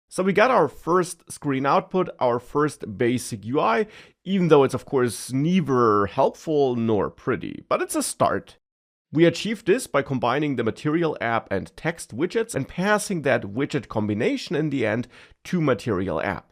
So we got our first screen output, our first basic UI, even though it's of course neither helpful nor pretty, but it's a start. We achieved this by combining the Material app and text widgets and passing that widget combination in the end to Material app.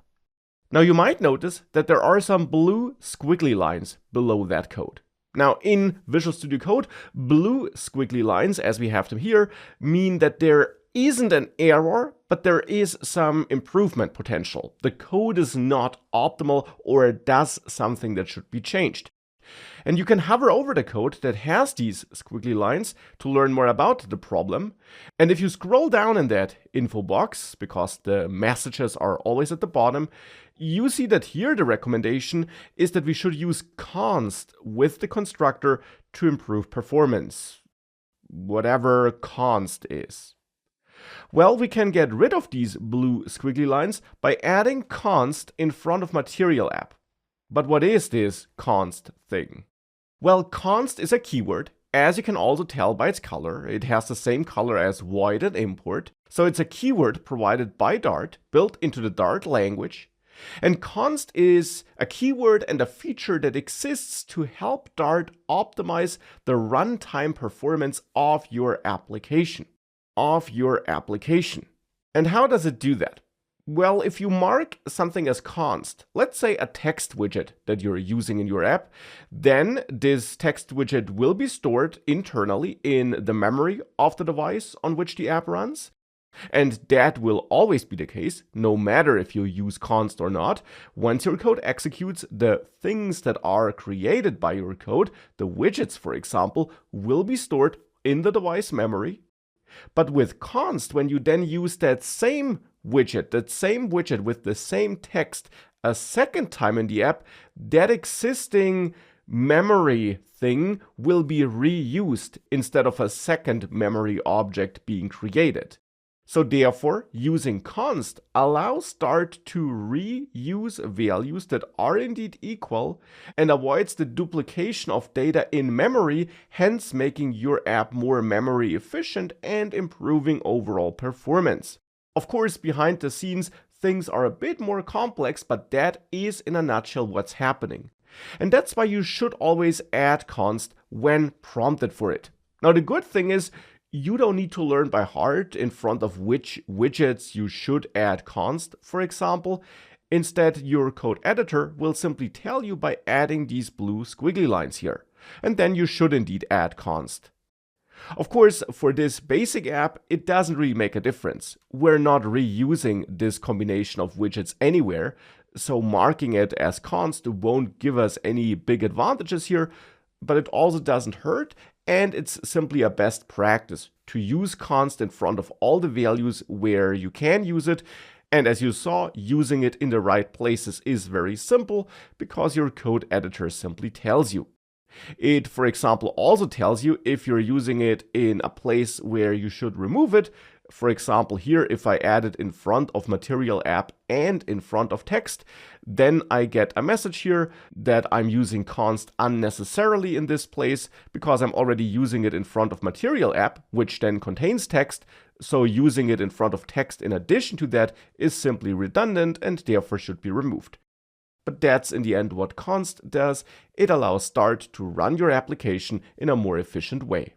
Now you might notice that there are some blue squiggly lines below that code. Now in Visual Studio Code, blue squiggly lines, as we have them here, mean that there isn't an error, but there is some improvement potential. The code is not optimal or it does something that should be changed. And you can hover over the code that has these squiggly lines to learn more about the problem. And if you scroll down in that info box, because the messages are always at the bottom, you see that here the recommendation is that we should use const with the constructor to improve performance. Whatever const is. Well, we can get rid of these blue squiggly lines by adding const in front of Material app. But what is this const thing? Well, const is a keyword, as you can also tell by its color. It has the same color as void and import. So it's a keyword provided by Dart, built into the Dart language. And const is a keyword and a feature that exists to help Dart optimize the runtime performance of your application. And how does it do that? Well, if you mark something as const, let's say a text widget that you're using in your app, then this text widget will be stored internally in the memory of the device on which the app runs. And that will always be the case, no matter if you use const or not. Once your code executes, the things that are created by your code, the widgets for example, will be stored in the device memory. But with const, when you then use that same widget with the same text a second time in the app, that existing memory thing will be reused instead of a second memory object being created. So therefore, using const allows Dart to reuse values that are indeed equal and avoids the duplication of data in memory, hence making your app more memory efficient and improving overall performance. Of course, behind the scenes, things are a bit more complex, but that is in a nutshell what's happening. And that's why you should always add const when prompted for it. Now the good thing is, you don't need to learn by heart in front of which widgets you should add const, for example. Instead, your code editor will simply tell you by adding these blue squiggly lines here. And then you should indeed add const. Of course, for this basic app, it doesn't really make a difference. We're not reusing this combination of widgets anywhere, so marking it as const won't give us any big advantages here, but it also doesn't hurt. And it's simply a best practice to use const in front of all the values where you can use it. And as you saw, using it in the right places is very simple because your code editor simply tells you. It, for example, also tells you if you're using it in a place where you should remove it. For example, here, if I add it in front of Material app and in front of text, then I get a message here that I'm using const unnecessarily in this place because I'm already using it in front of Material app, which then contains text. So using it in front of text in addition to that is simply redundant and therefore should be removed. But that's in the end what const does. It allows Dart to run your application in a more efficient way.